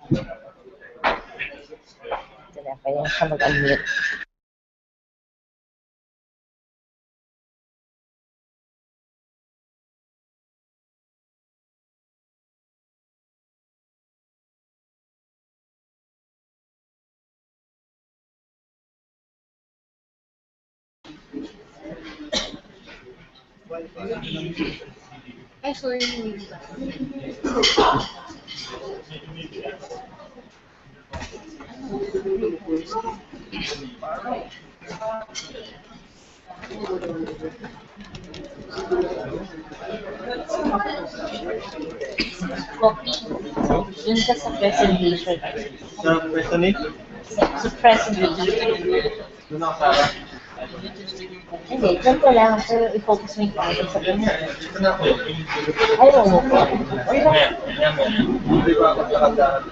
Ito na, pwede na siya mag-unmute. Ay, sorry. Copy. Dun ka sa presentation. Sa presentation? Sa presentation. Doon ako para. Hindi, dyan ka lang. Pero i-focus mo yung camera sa presentation. Ay, oo po. Hindi ba ako nakadaan?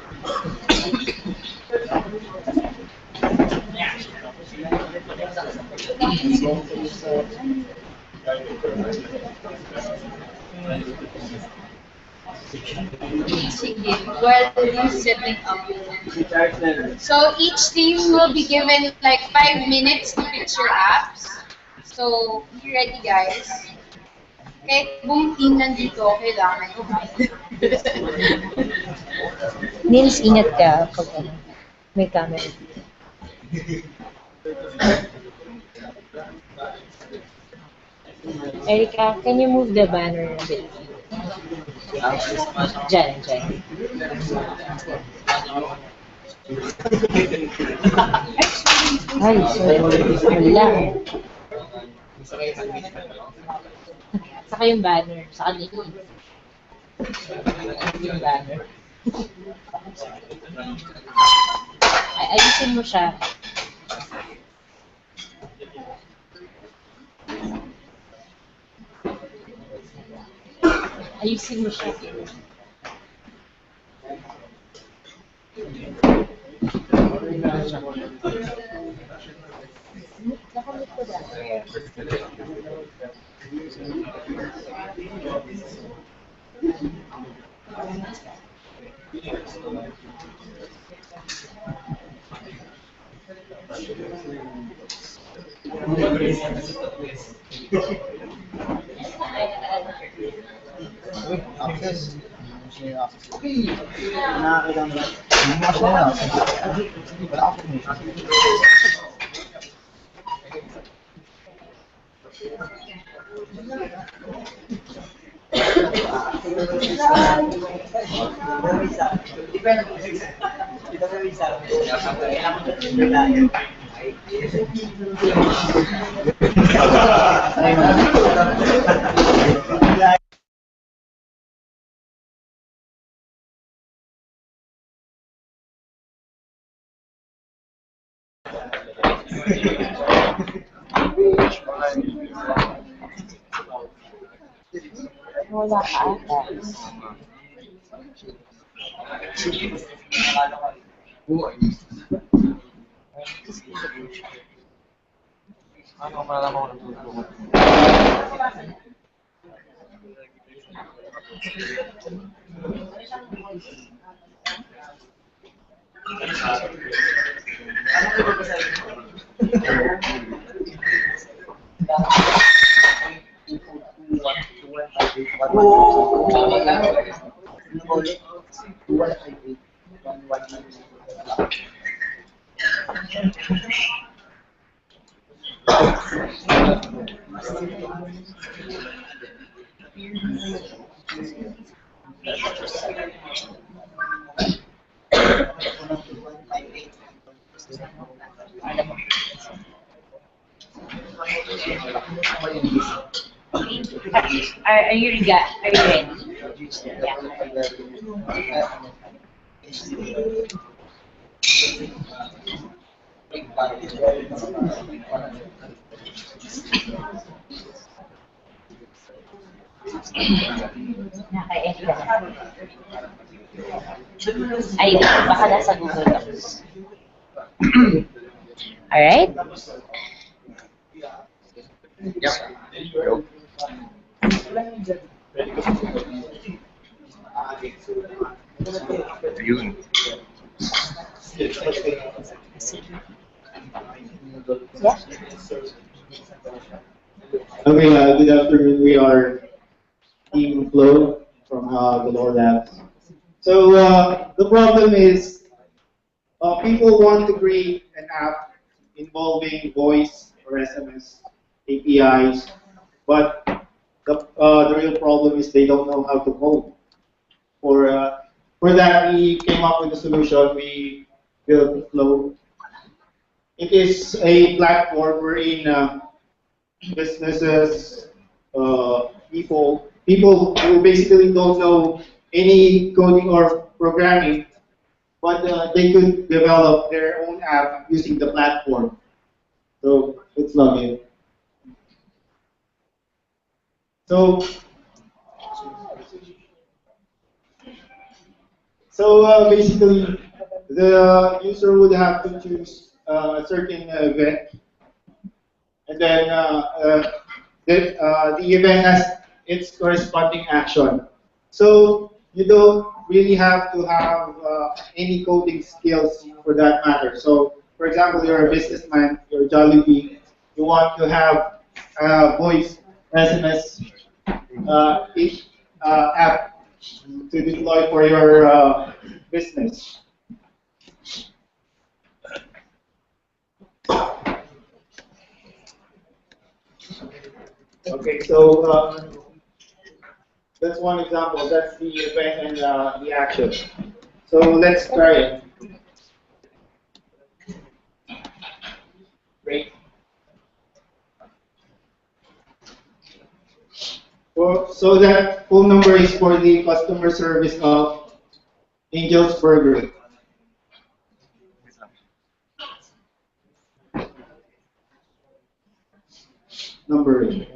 Sige, while he's setting up. So each team will be given like 5 minutes to fix your apps. So, be ready guys. Kahit buong team nandito, kailangan ko. Nils, ingat ka pag may camera. Erica, can you move the banner a bit? Diyan. Ay, sorry. Wala. Saka yung banner. Saka yung banner. Ay, ayusin mo siya. Ayusin mo siya. Nakamit ko ba? Access. Nakakita mo. Mas na yan. Wala ako mo. Wala ka ata. Ano ang malalaman ko ng tutulungan? Are you ready? Yeah. Naka-end ka na. Ay, baka nasa Google Docs. Alright? Yun. Yeah. Okay, good afternoon. We are Team Flow from the Lower Labs. So the problem is people want to create an app involving voice or SMS APIs, but the real problem is they don't know how to code. For uh, for that, we came up with a solution. We built Flow. It is a platform wherein businesses, people who basically don't know any coding or programming, but they could develop their own app using the platform. So let's log in. So basically, the user would have to choose a certain event, and then the event has its corresponding action. So you don't really have to have any coding skills for that matter. So for example, you're a businessman, you're Jollibee, you want to have voice SMS each app to deploy for your business. Okay, so that's one example. That's the event and the action. So let's try it. Great. So that phone number is for the customer service of Angel's Burger. Number.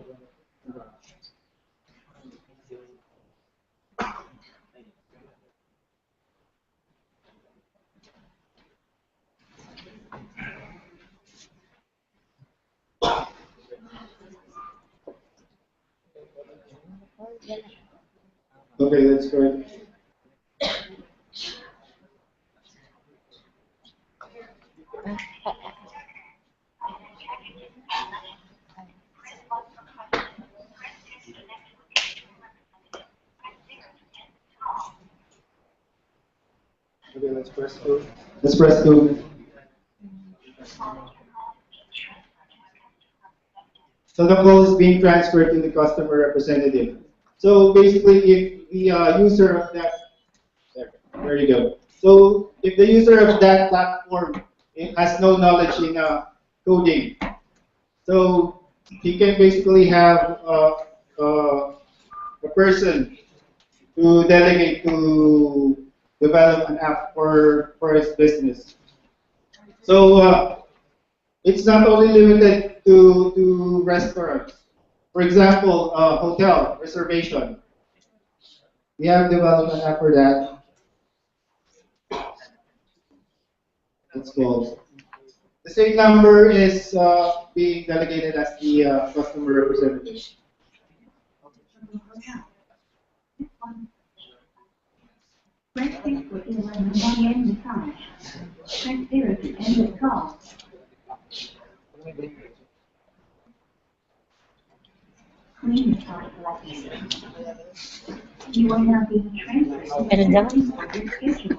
Okay, that's correct. Okay, let's press two. Let's press two. So the call is being transferred to the customer representative. So basically, if the user of that, there you go. So if the user of that platform has no knowledge in coding, so he can basically have a person to delegate to develop an app for his business. So it's not only limited to restaurants. For example, hotel reservation. We have developed an app for that. It's called. The same number is being delegated as the customer representative. Press 6 for England on the end card. Press 0 to end the call. Clean card collection. You are now being transferred to the schedule.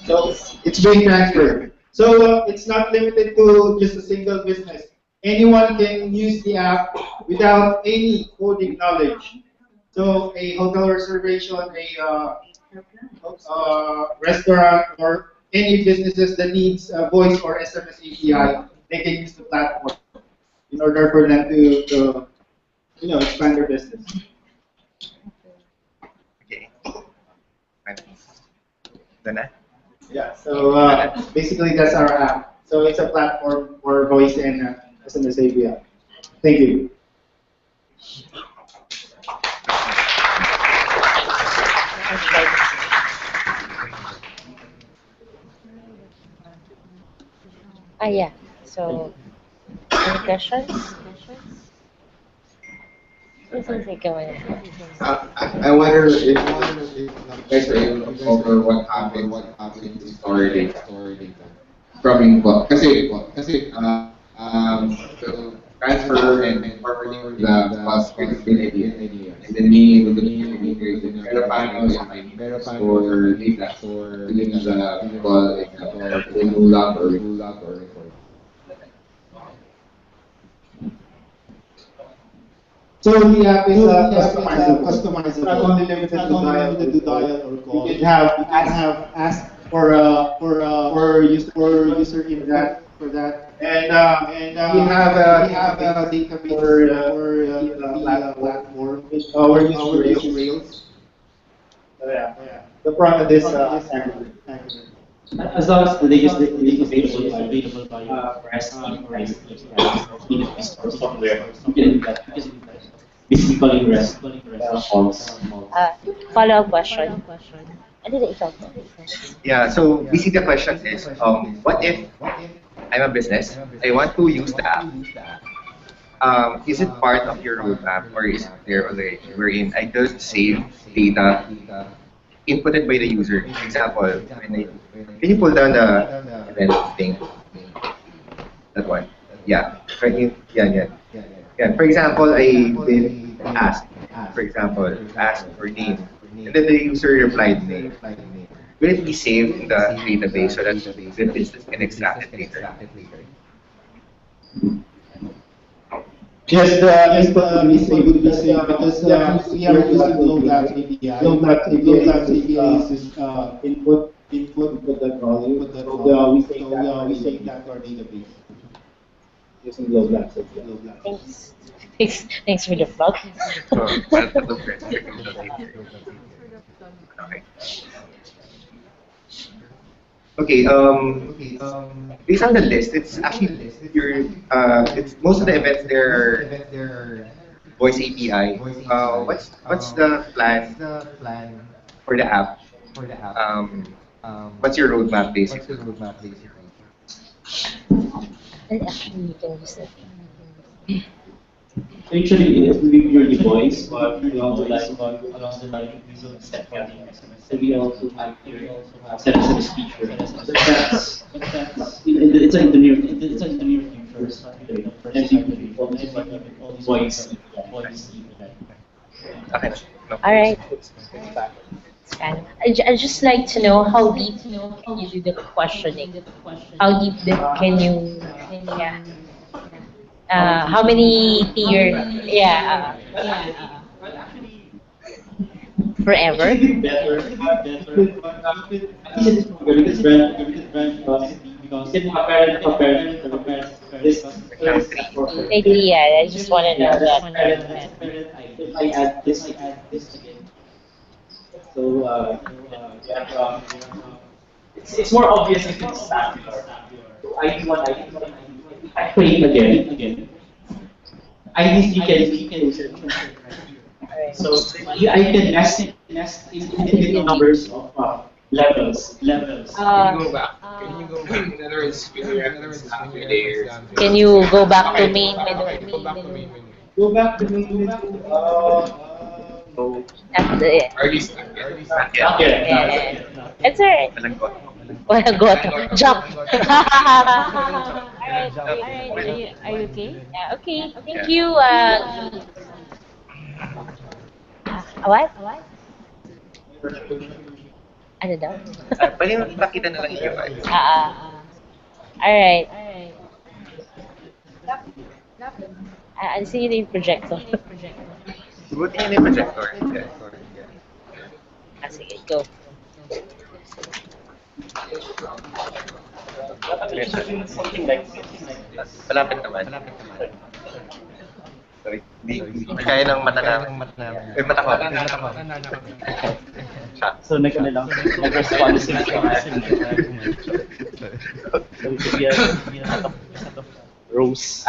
So it's being transferred. So it's not limited to just a single business. Anyone can use the app without any coding knowledge. So a hotel reservation, a restaurant, or any businesses that needs a voice or SMS API, they can use the platform in order for them to expand their business. Okay. Then Yeah. So basically, that's our app. So it's a platform for voice and SMS API. Thank you. Yeah. So, any questions? I wonder if you guys are able to cover what happened in the story data from input. Kasi the transfer and forwarding the cost with idea and then being able to verify or data within the call or the new log or So the app is customizable. Not only limited to dial or call. You can have ask for user input for that. And we have a database for the platform we're using Rails. So yeah. The front of this Angular. As long as the data is available by REST software, you can do that. Basically calling REST calls. Follow-up question. Ano na ikaw? Yeah, so basically the question is, what if I'm a business, I want to use the app? Is it part of your roadmap or is it there already? Wherein I could save data inputted by the user. For example, can you pull down the event thing? That one. Yeah. Yeah. Yeah. For example, I did ask. For example, ask for name, and then the user replied name. Will it be saved in the database so that the business can extract it later? Just the input would be saved because we are using Global API. Global API is input that value. So we save that to our database using Global API. Thanks for the plug. Okay. Based on the list, it's actually it's most of the events there are voice API. What's the plan for the app? What's your roadmap basically? And actually, you can use it. So usually it will be purely voice, but we also like along the line we will set settings. So we also have here set as feature. It's like the near future. It's not really the first time that we focus on voice. Okay. No. All right. I just like to know how deep can you do the questioning? How deep can you? Yeah. How many tier? Yeah. Forever. Better. At least it's stronger because brand because you can compare this Maybe, yeah. I just want to know that. if I add this again. So it's more obvious if it's tabular. So if I create again. IDC can use it. So I can nest in numbers of levels. Can you go back? Can you go back? In other words, when you reference after layers. Can you go back to main menu? Go back to main After it. Early start. Yeah. It's alright. Walang got. Jump. Alright. Are you okay? Yeah, okay. Thank you. What? Ano daw? Pwede mo pakita na lang yung UI. Alright. I'll see you in projector. Buti yun yung projector. Sige, go. Malapit naman. Sorry. Hindi kaya ng mata namin. Mata ko. So nag-respond sila sa so it could be a set of rows.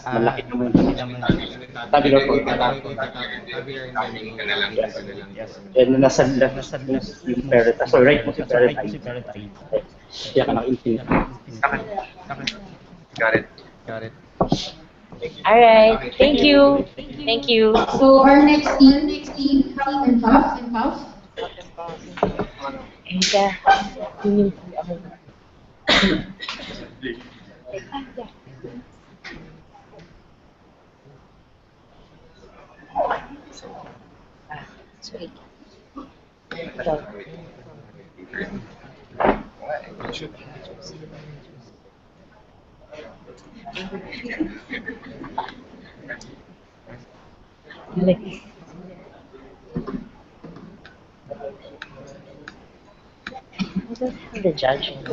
Malaki naman. Tabular format. Yes. And nasa yung parent. So right mo si parent ID. Kaya ka naka-infinite. Got it. All right. Thank you. Thank you. So our next team, Half and Puff. Erika, yun yung ano. Sorry. Ikaw. Like, I don't have the judgment.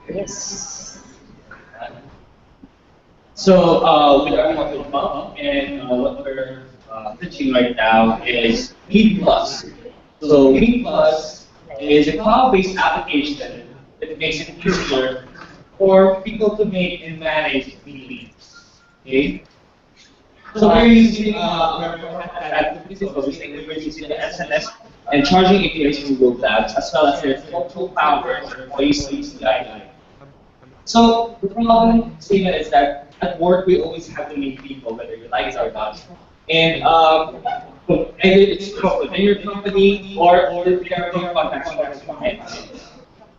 Yes. So with our market pump and what we're pitching right now is Meet Plus. So Meet Plus is a cloud-based application that makes it easier for people to make and manage meetings. Okay. So we're using we're using the SNS and charging APIs from Google Labs as well as their total power employees API. So the problem statement is that at work we always have to meet people, whether you like it or not. And it's in your company or there are contacts with your clients.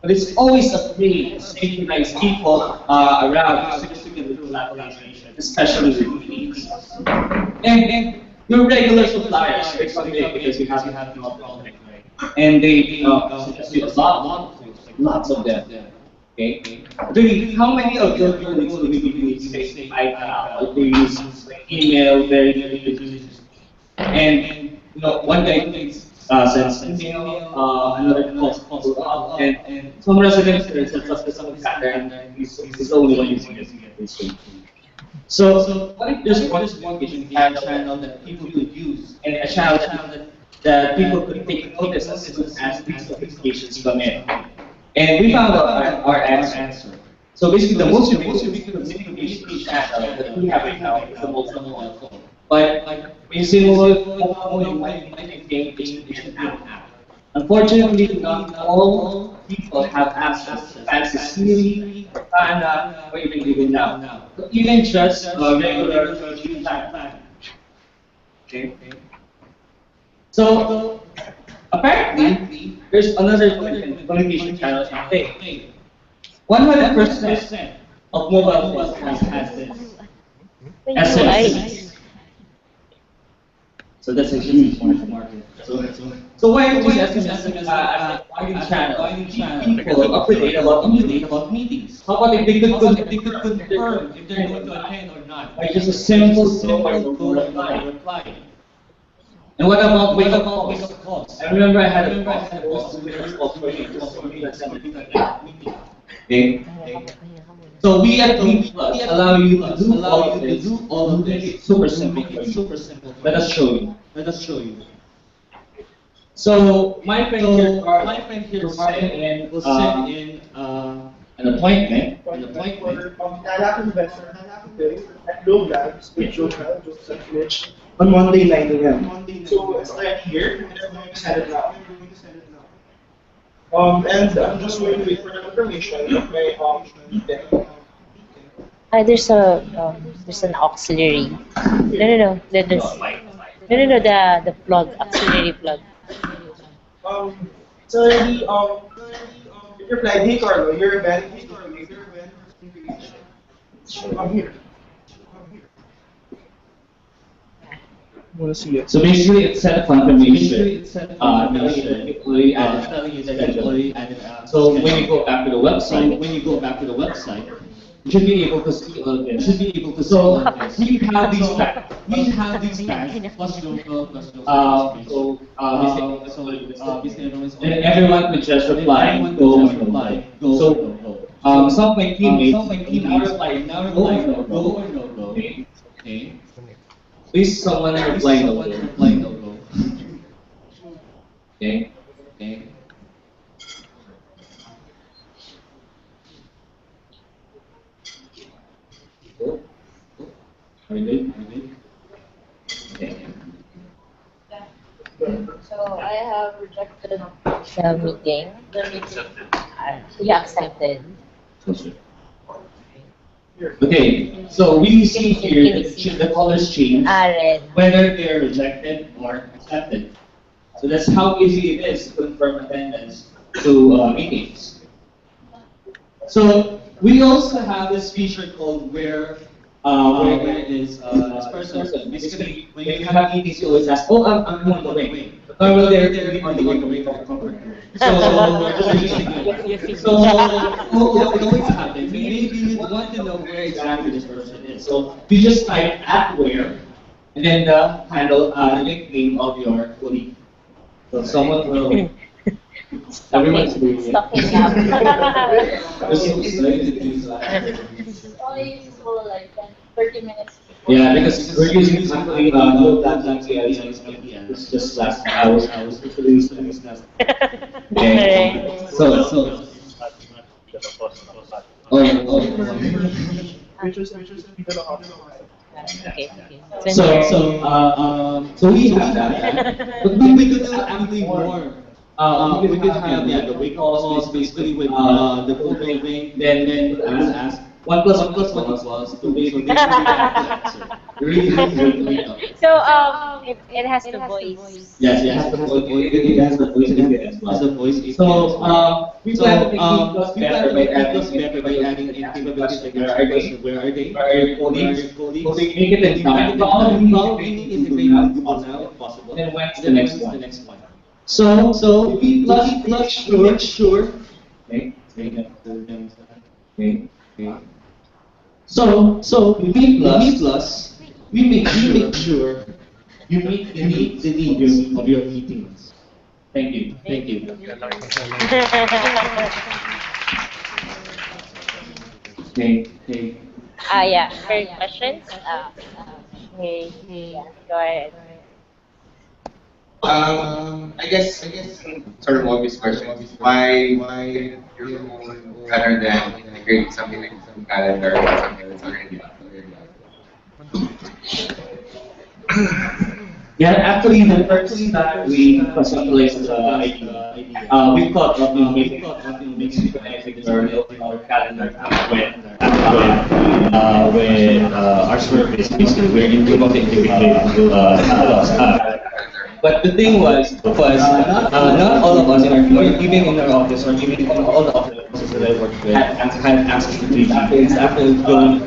But it's always a pain to synchronize people around significant collaboration, especially with meetings. And your regular suppliers, it's one thing because you have no problem, right? And they suggest you a lot of tools, like lots of them. Okay. Really, how many of your colleagues do you use Facebook, iCloud, or they use like email, very users? And you know, one guy sends email, another calls people up, and some residents there's just some pattern, and he's the only one using it. So what if there's one communication channel that people could use, and a channel that people could take notice as soon as these notifications come in? And we found out our answer. So basically, the most ubiquitous communication channel that we have right now is the mobile phone. But when you say mobile phone, you might think it should be an app. Unfortunately, not all people have access to fancy Siri, or Cortana, or even now. So even just regular plan. Okay. So apparently, there's another communication channel in play. 100% of mobile phones has this SMS. So that's a huge market. So why do these SMS as a widening channel? People up to date about meetings. How about if they could confirm if they're going to attend or not? By just a simple go reply. And what about wake-up calls? I remember I had a boss who okay. So we at Meet Plus allow you to do all of this. Super simple. Let us show you. So my friend here will send in an appointment. TADHack investor at Globe Labs with Joseph Mitch on Monday 9 a.m. So it's like here, and I'm going to send it now. And I'm just going to wait for the confirmation of my meeting. There's an auxiliary. No. The plug, auxiliary plug. So already, if you're flying, hey Carlo, you're a bad I'm here. I want to see it. So basically, it's set confirmation. Already added. So when you go back to the website, you should be able to see all of this. So we have these plans. Plus local. And everyone could just reply, go. So some of my teammates now reply, go or no go. Okay. Please someone reply no go. Okay. Are we good? Are we good? Okay. So I have rejected The meeting. Accepted. You accepted. Okay, so we see here that the colors change Red. whether they're rejected or accepted. So that's how easy it is to confirm attendance to meetings. So we also have this feature called where is this person. Basically, when you have meetings, you always ask, oh, I'm on the way. Or well, they're on the way to cover. So what always happens, maybe you want to know where exactly this person is. So you just type at where, and then the handle, the nickname of your colleague. So someone will. Everyone's doing it. Stocking up. There's so excited to do that. only useful like 30 minutes. Yeah, because we're using actually no that CLE it's just last hours literally using last. Okay. So Okay. so we have that. But we could do actually more. We could have the wake calls basically with the full building, then ask 1 plus 1 equals 2 based on the answer. Really have to wake up. So it has the voice. Yes, it has the voice. It has the voice in it as well. So we plan to make us better by adding in capabilities like where are they? Where are your colleagues? Make it in time. Probably integrate now if possible. Then when's the next one? So we make sure. Okay. So we plus we make sure you meet the needs of your meetings. Thank you. Okay. Yeah. Third questions. Okay. Yeah. Go ahead. I guess sort of obvious question. Why your own rather than integrate something like some calendar or something that's already up? Yeah, actually, the first that we conceptualized the idea, we thought of making our calendar when our service basically we're integrated into but the thing was not all of us in our even in our office or even in all the offices that I worked with had access to 3G. It's actually going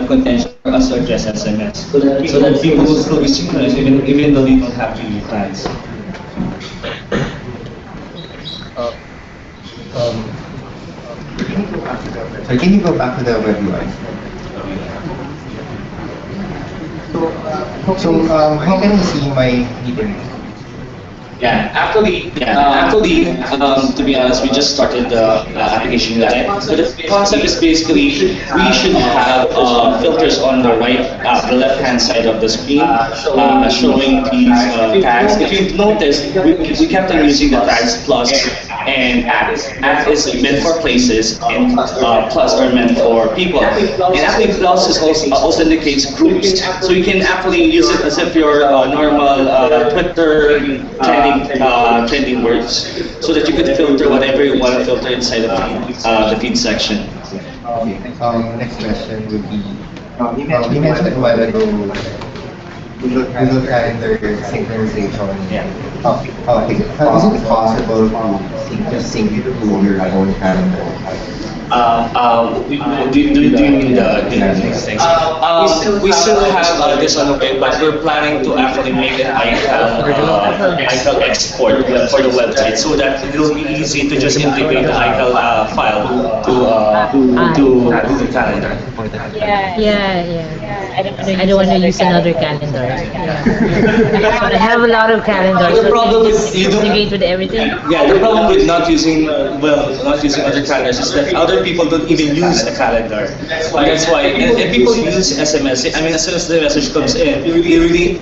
contention for us to address SMS so that people will still be synchronized even though they don't have 3G plans. Can you go back to the web UI? So how can I see my meeting? Actually, to be honest, we just started the application live. So the concept is basically we should have filters on the the left-hand side of the screen showing these tags. If you've noticed, we kept on using the tags plus and at. At is meant for places, and plus are meant for people. And actually, plus is also indicates groups. So you can actually use it as if your normal Twitter trending words, so that you could filter whatever you want to filter inside of the feed section. Next question would be, you mentioned a while ago, Google Calendar synchronization. Yeah. Okay. Is it possible to sync it to your own calendar? Do you mean the next things? We still have this on the way, but we're planning to actually make an iCal export for the website so that it will be easy to just integrate the iCal file to Google Calendar. Yeah. I don't want to use another calendar. I have a lot of calendars. The problem with integrate with everything. Yeah, the problem with not using other calendars is that other people don't even use a calendar. That's why, and people use SMS. I mean, as soon as the message comes in, you really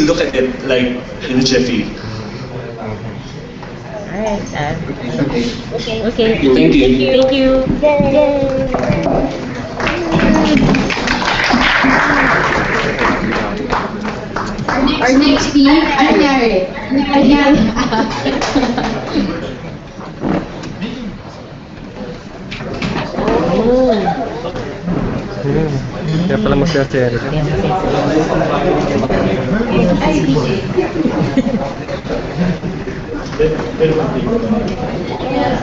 look at it like in a jiffy. Alright. Okay. Thank you. Thank you. Yay. Or next team, ano nangyari? Ano nangyari? Kaya pala masaya si Eric. Yeah.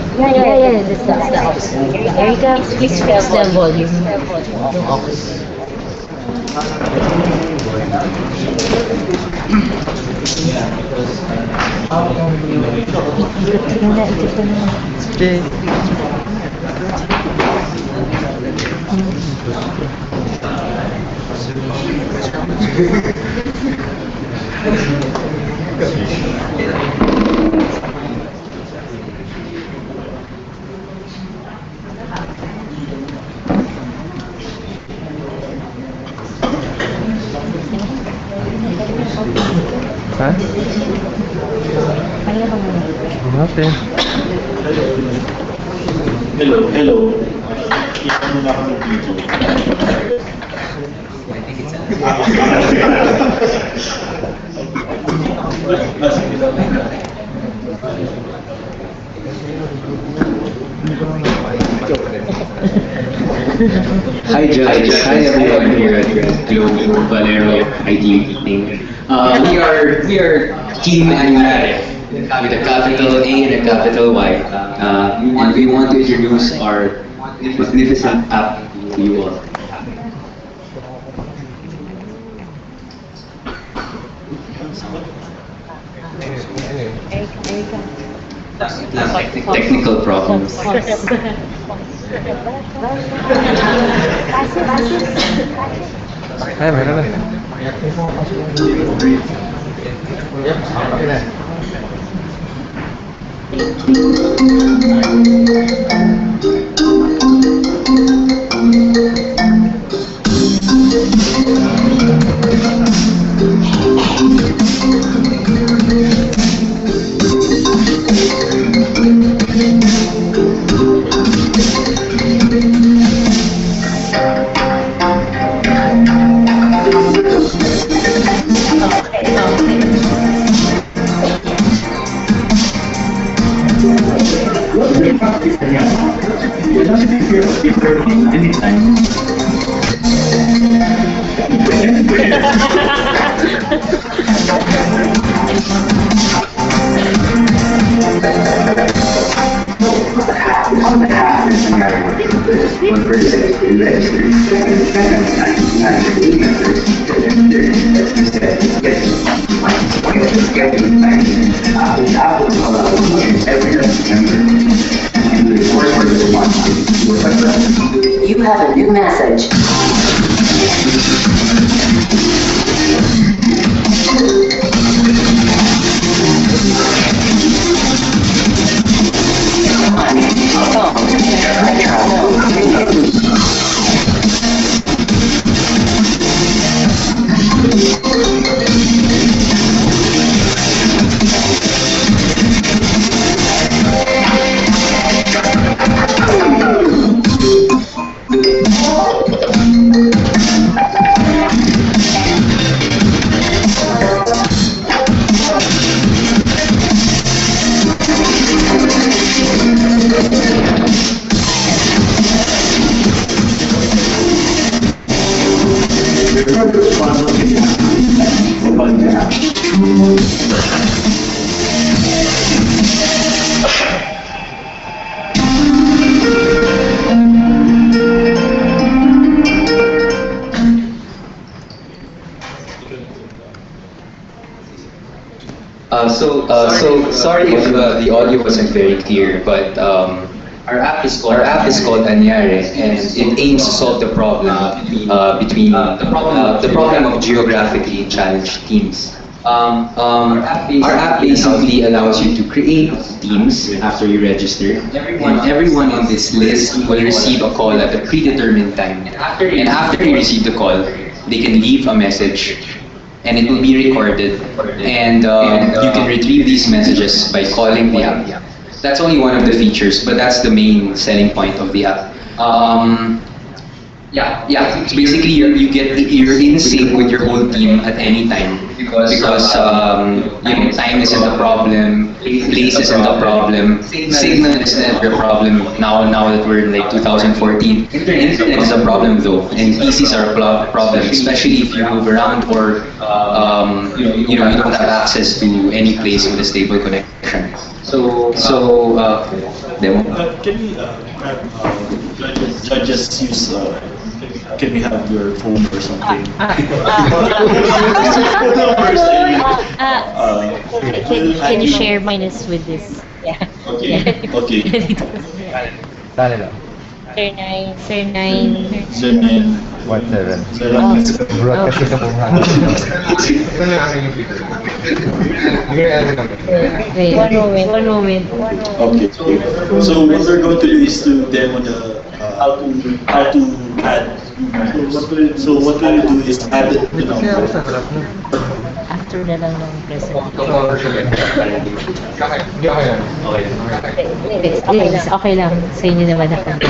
That's the Erica, please fix the volume. Yung aux. Ikot ka na. Okay. Ha? Okay. Hello. Kita mo na ako ng video. Hi, Judge. Hi, everyone here at Globe Valero ID team. We are Team Anyare with a capital A and a capital Y. And we want to introduce our magnificent app to you all. Technical problems. Ay, meron na. You have a new message. So sorry if the audio wasn't very clear, but our app is called Anyare, and it aims to solve the problem between the problem of geographically challenged teams. Our app basically allows you to create teams after you register, and everyone on this list will receive a call at a predetermined time. And after you receive the call, they can leave a message, and it will be recorded, and you can retrieve these messages by calling the app. That's only one of the features, but that's the main selling point of the app. Yeah. So basically, you're in sync with your whole team at any time because time isn't a problem, place isn't a problem, signal isn't a problem. Now that we're in like 2014, internet is a problem though, and PCs are a problem, especially if you move around or you don't have access to any place with a stable connection. Demo. Can we just use? Can we have your phone or something? Can you share minus with this? Yeah. Okay. Saan lang? Sir 9. 17. Broadcast ka po mga. Ito na ang yung picture. Wait, one moment. Okay. So what we're going to do is to demo the how to add. So what we'll do is add the number. After na lang ng presentation. Okay lang. Sa inyo naman na content.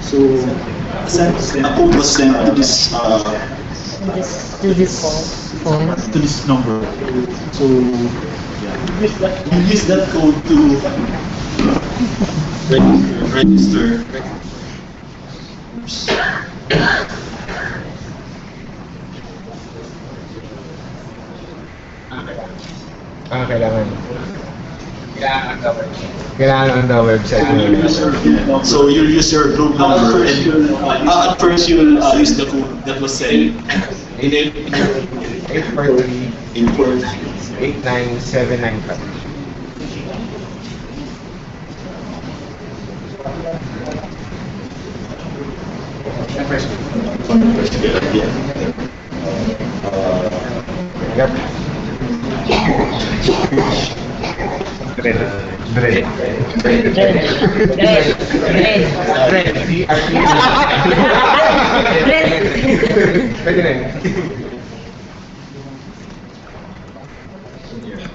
So a code was sent to this To this phone. to this number. So you use that code to register. Kailangan. Kailangan ang website mo. So you'll use your group number and at first you'll use the code that was sent. 843-89795. Yep. Bread. Pwede na yun.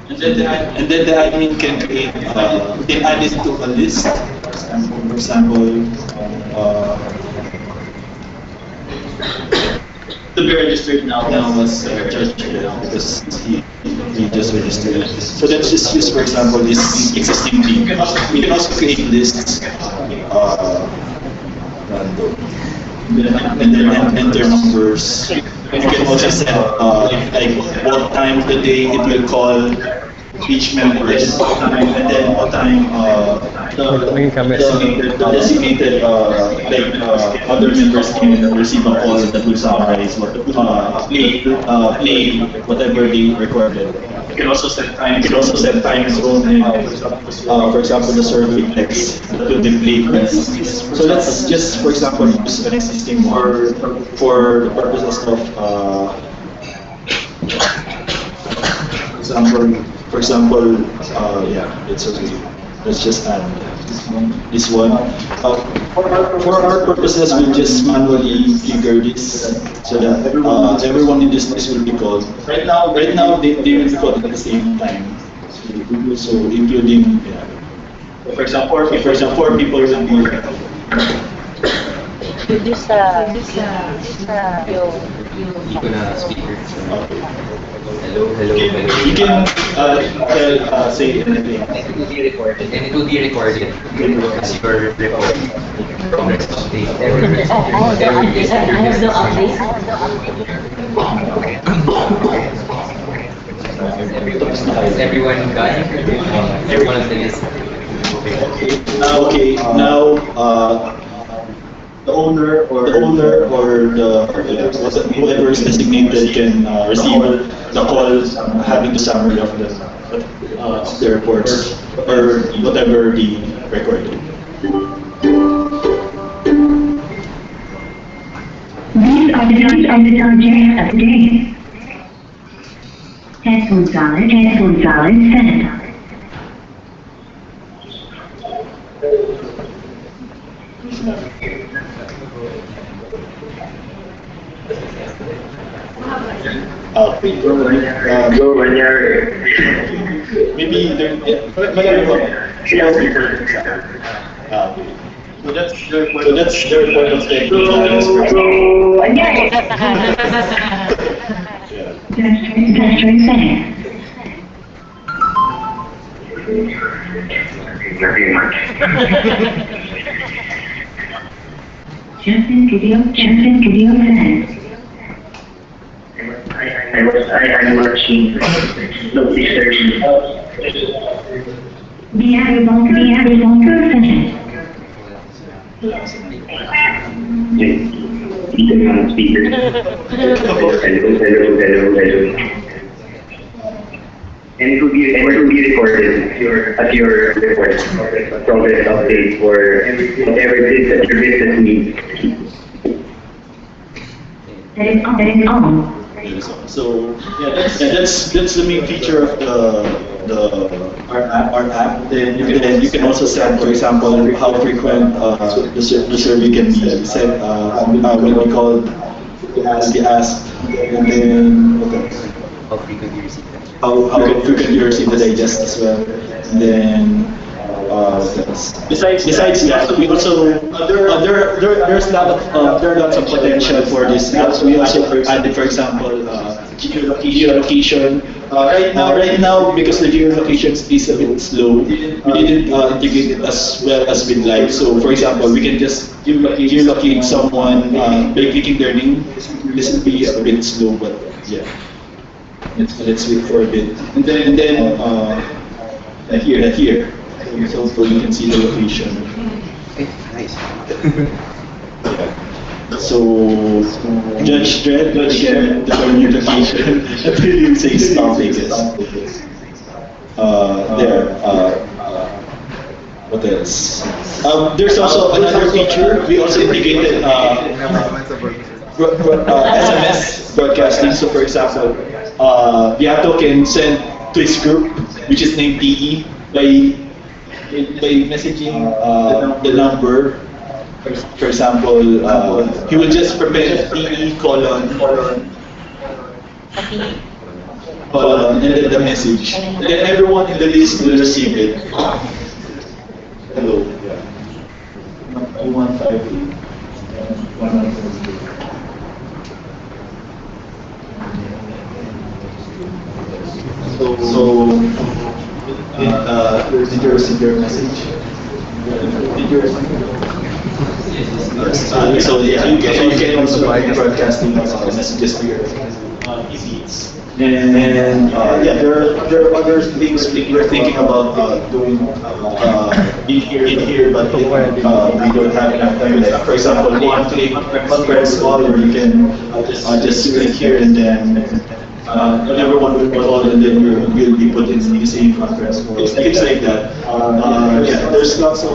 And then the admin can create, can add it to a list. For example, to be registered now was Judge because he just registered. So let's just use, for example, this existing team. We can also create lists random. And then enter numbers. You can also set like what time of the day it will call each members, and then what time the designated other members can receive a call that will summarize what play whatever they recorded. You can also set time. You can also set time zone and for example the survey text that will be played. So let's just for example use an existing or for the purposes of for example, yeah, it's okay. Let's just add this one. For our purposes, we'll just manually figure this so that everyone in this list will be called. Right now they will be called at the same time. So including, yeah. For example, 4 people will be. Hello. You can say anything. And it will be recorded. As your report. Progress update. I have no update. Everyone got it? Everyone on the list. Okay. Now the owner or whoever is designated can receive the call having the summary of the reports or whatever the recorded. These are the dates of the digest of the day. Headphone solid, set. When you're maybe there, so that's their point of view. Nothing much. Justin Video says. I'm watching the research. The Arizona person. Speaker. Hello. And it will be recorded at your report, progress update, or whatever it is that your business needs. That is all. So yeah, that's the main feature of our app. Then you can also set, for example, how frequent the survey can be set. When we call the ask, and then what else? How frequent you receive that? How frequent you receive the digest as well. And then besides that, we also there are lots of potential for this apps. We also added, for example, geolocation. Right now, because the geolocation is a bit slow, we didn't integrate it as well as with live. So, for example, we can just geolocate someone by clicking their name. This will be a bit slow, but yeah. Let's wait for a bit. And then here. So you can see the location. Nice. So Judge Dredd again, the new location until you say stop Vegas. What else? There's also another feature. We also integrated SMS broadcasting. So for example, Beato can send to his group, which is named DE, by messaging the number. For example, he will just prepare DE colon, and then the message. And then everyone in the list will receive it. Hello. 158. So did you receive your message? Did you receive? So yeah, you can also broadcasting messages to your PCs. And yeah, there are other things we're thinking about doing in here, but we don't have enough time. Like, for example, one-click conference call where you can just click here and then everyone will call and then you'll be put in the same conference call. Things like that. Yeah, there's lots of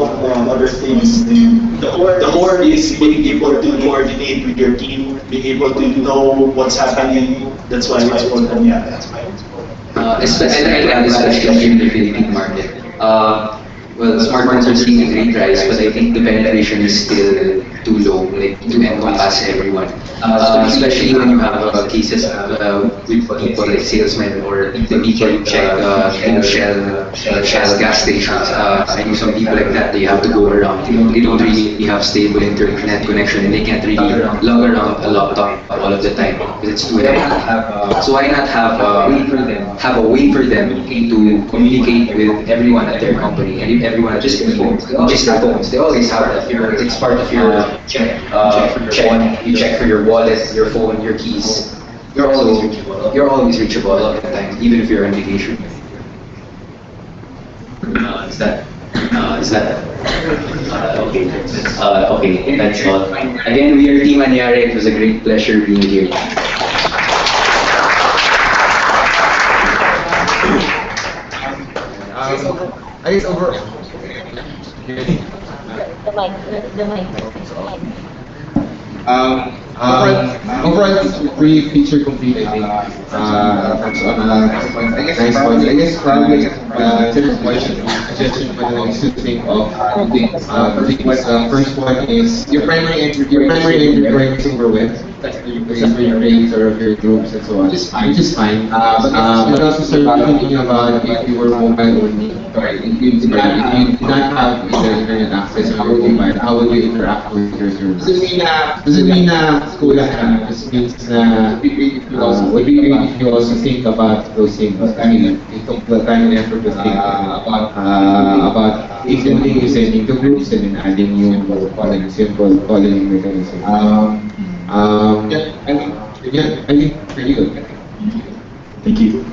other things. The core is being able to coordinate with your team, being able to know what's happening. That's why it's important. Yeah, that's why. Especially in the Philippine market. Well, smartphones are seeing a great rise, but I think the penetration is still too low, like to encompass everyone. Especially when you have cases with people like salesmen or the people who check Shell gas stations. I know some people like that, they have to go around. They don't really have stable internet connection and they can't really log around a laptop all of the time because it's too heavy. So why not have a way for them to communicate with everyone at their company and if everyone just their phones. They always have that. It's part of your check. You check for your wallet, your phone, your keys. You're always reachable all the time, even if you're on vacation. Okay, that's all. Again, we are Team Anyare. It was a great pleasure being here. I guess over. The mic. Overall, pretty feature complete, I think. Nice point. I guess probably suggestion for the existing of things. First one is your primary and recurring super web. for your race or of your groups and so on, which is fine. But also sir, thinking about if you were mobile only, sorry, if you did not have the internet access on your mobile, how would you interact with your servers? Doesn't mean na school lang, just means na would be great if you also think about those things. I mean, you took the time and effort to think about including you sending to groups and then adding new simple calling mechanism. I think pretty good. Thank you.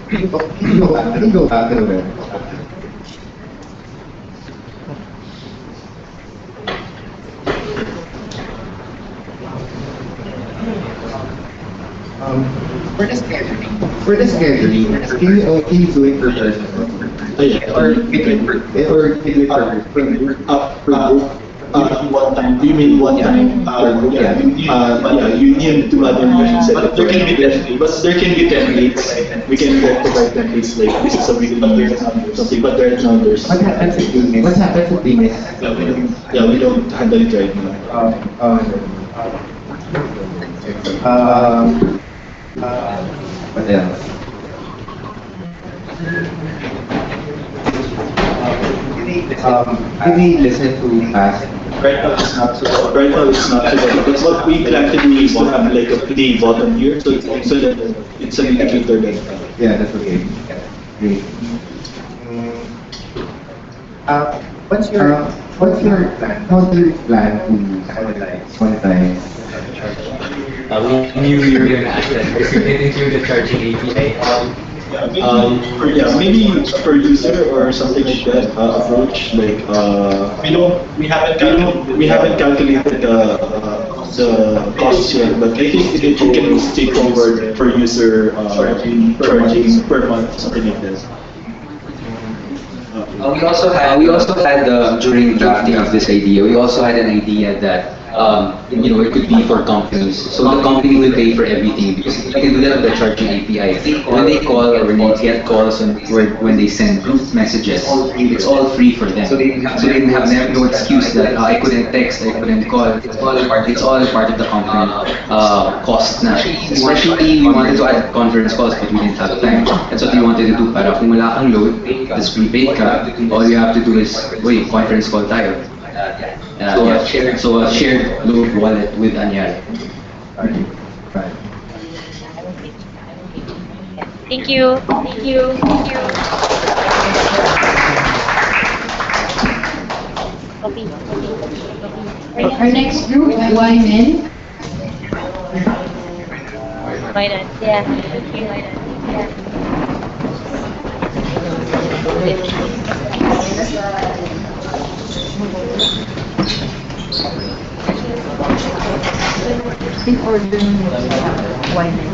I think go back a little bit. For the scheduling, can you do it per person? Or can you do it per group? One time. Do you mean one time? Union to other missions. But there can be templates. We can provide templates like this is a weekly something. But there are no others. What happens if they miss? We don't handle it right now. What else? Can they listen to us? Right now it's not so. Right now it's not so. But what we plan to do is to have like a play button here, so that it's an indicator that. Yeah, that's okay. Great. What's your plan? How do you plan to monetize? We knew you were going to ask that because you didn't include the charging API. Maybe per user or something like that approach. Like we haven't calculated the costs yet, but I think it can stay forward per user charging per month, something like that. We also had during drafting of this idea, we also had an idea that it could be for companies. So the company will pay for everything because you can do that with the charging API. When they call or when they get calls when they send group messages, it's all free for them. So they didn't have no excuse that I couldn't text, I couldn't call. It's all part of the company cost na. Especially we wanted to add conference calls but we didn't have time. That's what we wanted to do. Para kung wala kang load, this prepaid ka, all you have to do is, conference call tayo. So a shared load wallet with Anyare. Thank you. Our next group, YMN. Why not? Yeah. Thank you. Before doing YMN.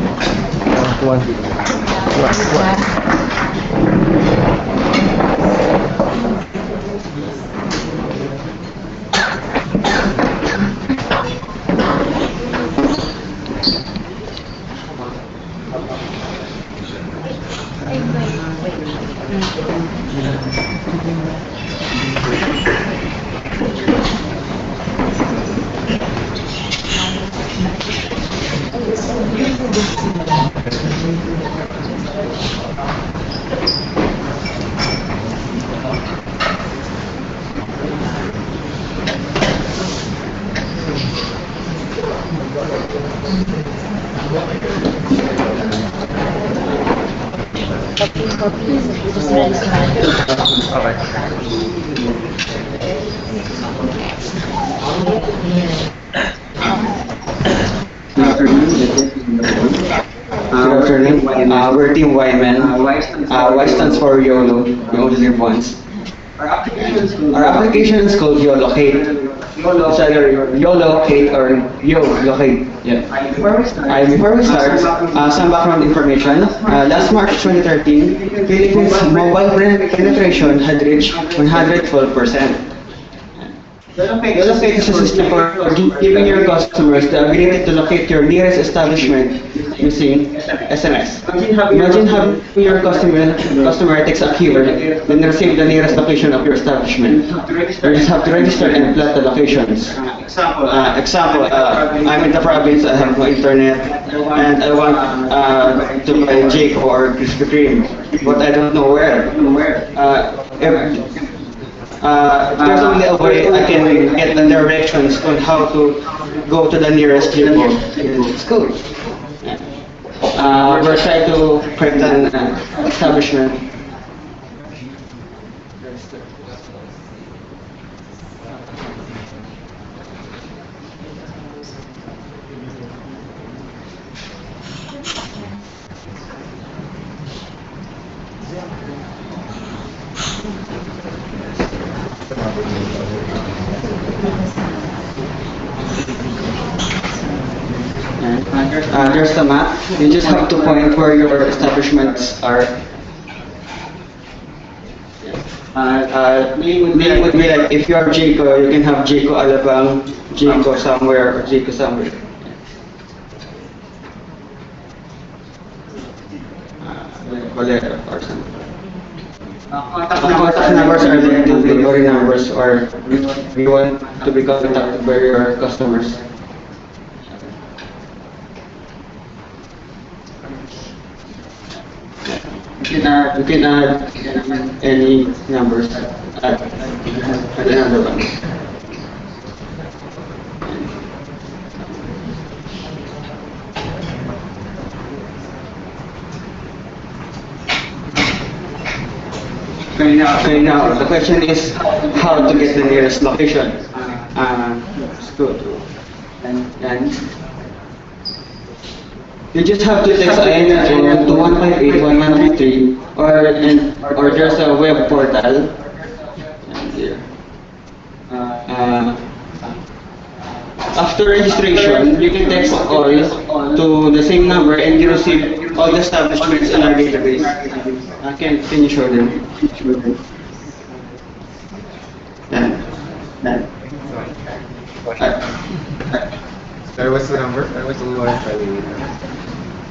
We're Team YMN. Y stands for YOLO. You only live once. Our application is called YOLOcate. It's either YOLOcate or YOLOcate. Yeah. Before we start, some background information. Last March 2013, Philippines mobile penetration had reached 112%. Relocate is a system for giving your customers the ability to locate your nearest establishment using SMS. Imagine having your customer takes a keyword, then receive the nearest location of your establishment. You just have to register and plot the locations. Example, I'm in the province, I have no internet, and I want to buy Jake or Krispy Kreme, but I don't know where. There's only a way I can get the directions on how to go to the nearest school. We're trying to create an establishment. There's the map. You just have to point where your establishments are. Name would be like, if you are Jaco, you can have Jaco Alabang, Jaco somewhere, or Jaco somewhere. Bolero or something. Contact numbers are like delivery numbers, or we want to be contacted by your customers. You can add any numbers at another one. Okay, now the question is how to get the nearest location. Let's go to and you just have to text IN to 158-1153, or there's a web portal. After registration, you can text all to the same number and you receive all the establishments in our database. Can you show them? Sorry, what's the number? What's the number?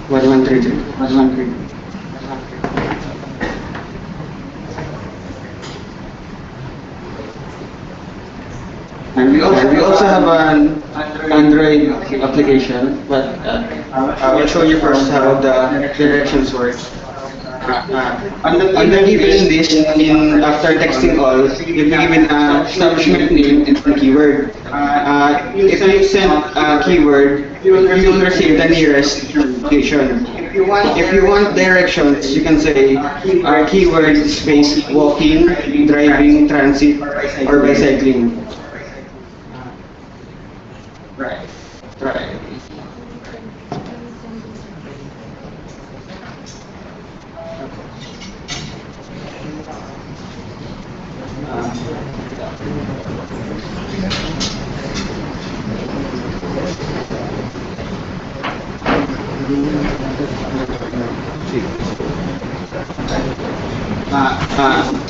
1133. 1133. And we also have an Android application, but I will show you first how the directions work. Under given this, after texting all, you'll be given an establishment name and a keyword. If you send a keyword, you will receive the nearest location. If you want directions, you can say keyword space walking, driving, transit, or bicycling. Right.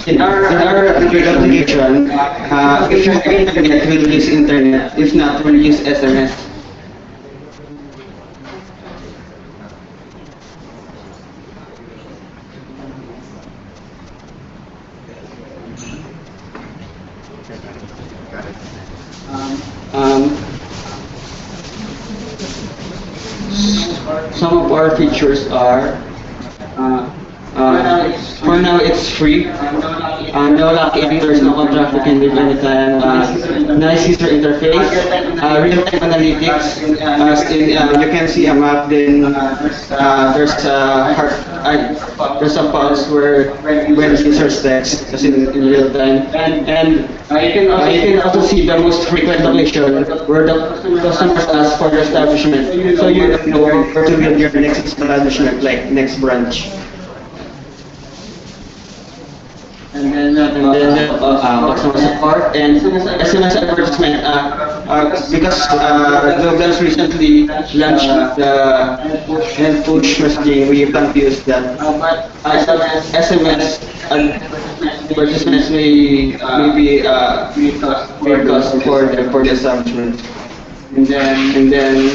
In our application, if you're internet, we'll use internet. If not, we'll use SMS. Some of our features are for now it's free. No lock-in, there's no contract, you can leave anytime. Nice user interface, real-time analytics. You can see a map, then there's a pulse where when users text, just in real time. And you can also see the most frequent location where the customers ask for your establishment, so you know where to build your next establishment, like next branch. And then customer support and SMS advertisement. Because Google's recently launched the push messaging, we plan to use that. SMS advertisements may be free cost for the establishment. And then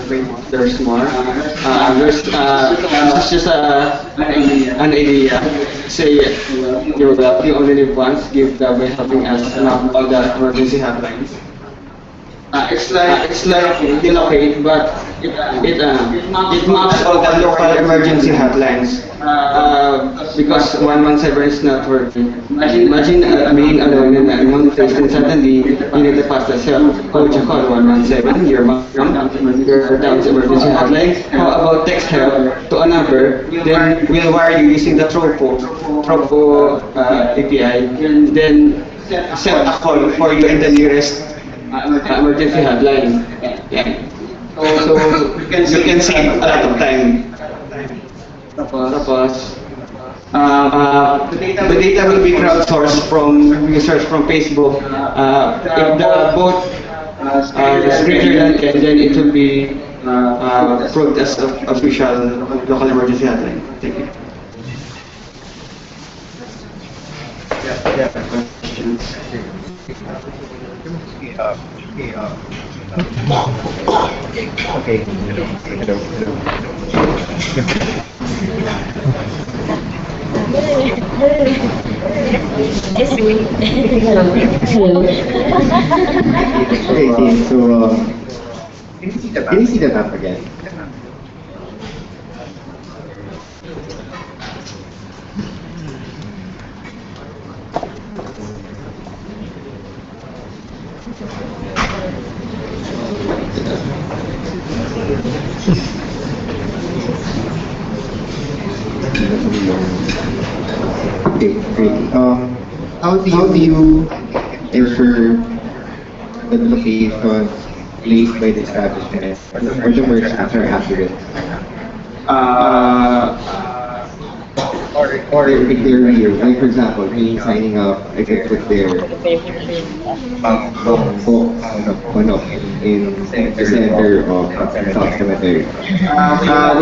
wait, there's more. It's just an idea. Say you only live once. Give the by helping us all the emergency hotlines. It's like relocate, but it maps all the local emergency hotlines. Because 117 is not working. Imagine being alone in a remote place and suddenly you need the fastest help. How would you call 117? Your mom, your town's emergency hotline. How about text help to a number? Then we'll wire you using the Tropo API. Then set a call for you in the nearest emergency hotline. Yeah. So you can save a lot of time. Tapos, the data will be crowdsourced from users from Facebook. If the both is greater than 10, then it will be approved as official local emergency hotline. Thank you. Questions? Okay. Okay, team. So, can you see the map again? Okay, great. How do you ensure that the location placed by the establishment or the merchants are accurate? Or if they're real, like for example, me signing up, I can put their book in the center of South Cemetery.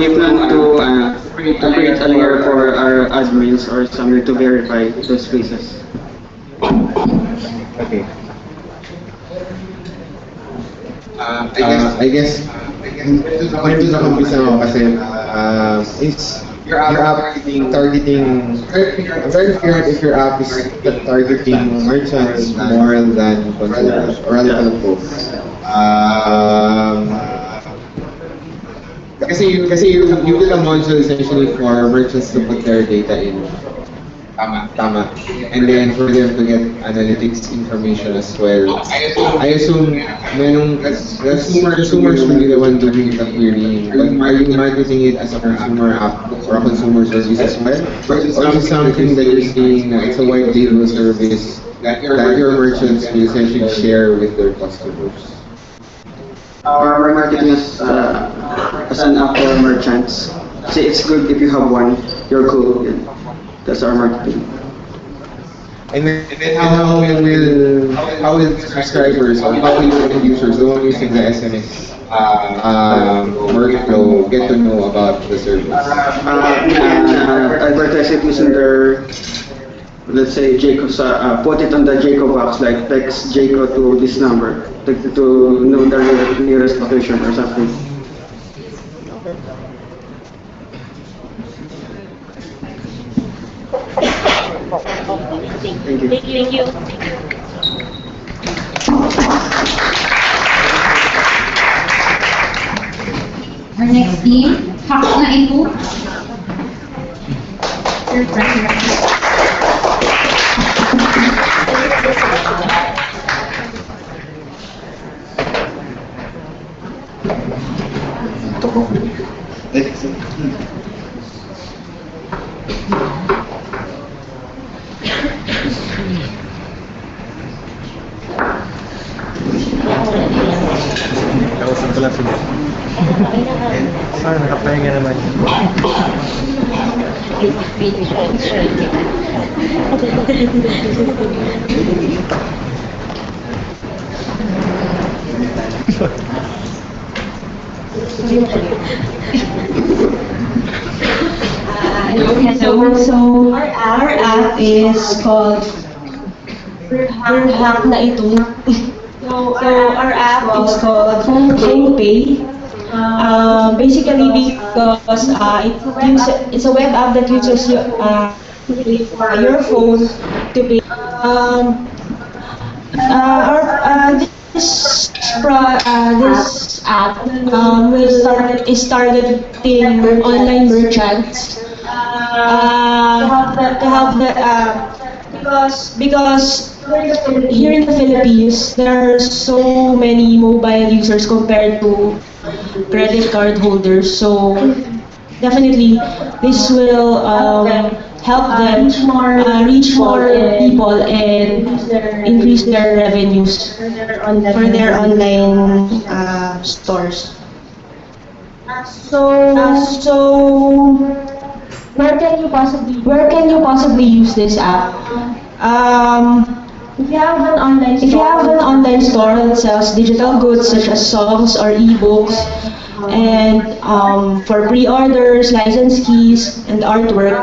We plan to create a layer for our admins or somewhere to verify those places. Okay. I guess kung ito na kumpisa mo kasi is your app targeting, I'm very curious if your app is targeting merchants more than consumers or other folks. Kasi you build a module essentially for merchants to put their data in. Tama. And then for them to get analytics information as well. I assume consumers will be the one doing the querying. But are you marketing it as a consumer app or a consumer service as well? Or is it something that you're seeing na it's a white label service that your merchants will essentially share with their customers? Our marketing is as an app for merchants. See, it's good if you have one. You're cool. That's our marketing. And then how will subscribers or how will users, the one using the SMS workflow, get to know about the service? Advertise it using their, let's say, Jacob, put it on the Jacob box, like text Jacob to this number, to know the nearest location or something. Thank you. Thank you. Our next team, Hack na Ito. Your turn. Kausap ko lang sila. Parang nakapahinga naman. So our app is called TADHack na ito. So our app is called Phone Pay. Basically because it's a web app that uses your phone to pay. This app is targeting online merchants to help the because here in the Philippines there are so many mobile users compared to credit card holders. So definitely this will help them reach more people and increase their revenues for their online stores. So where can you possibly use this app? If you have an online store that sells digital goods such as songs or ebooks, and for pre-orders, license keys, and artwork,